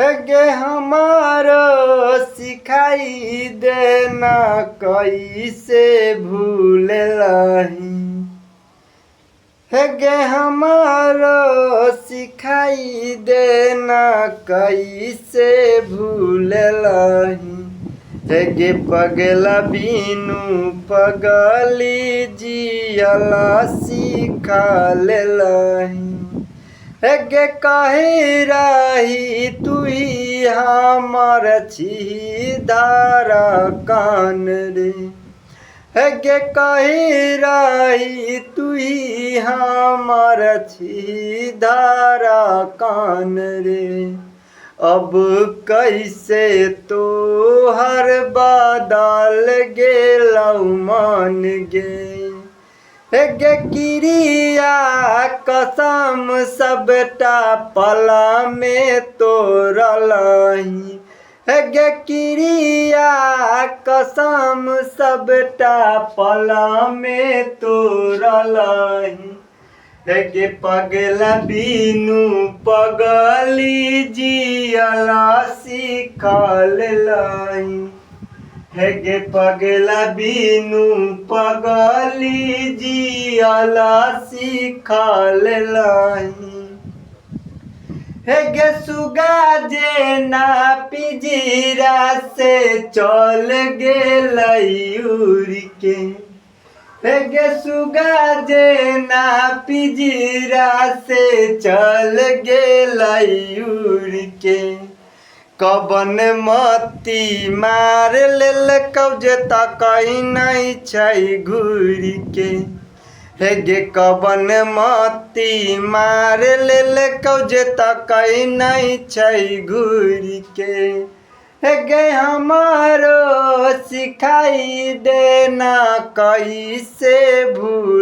है गे हमारो सिखाई देना कैसे भूलही। है गे हमारो सिखाई देना कैसे भूलही। है गे पगला बिनु पगली जियला सिखा लेलही। है गे कही रही तुही हमर छी धारा कान रे। है गे कही रही तुही हमर छी धारा कान रे। अब कैसे तोहर बदल गेलौ मन गे। है गे क्रिया कसम सबटा पला में तोड़लही। है गे क्रिया कसम सबटा पला में तोड़लही। है गे पगला बिनु पगली जियला सिखा लेलही। है गे पगला बिनु पगली जियला सिखा लेलही। है गे सुगा जे ना पिंजरा से चल गेलई उड़ के। है गे सुगा जे ना पिंजरा से चल गेलई उड़ के। कबन मती मार लेलकौ जे तकई नहीं छै घूर के। है गे कबन मती मार लेलकौ जे तकई नहीं छै घूर के। है गे हमारो सिखाई देना कैसे भूल।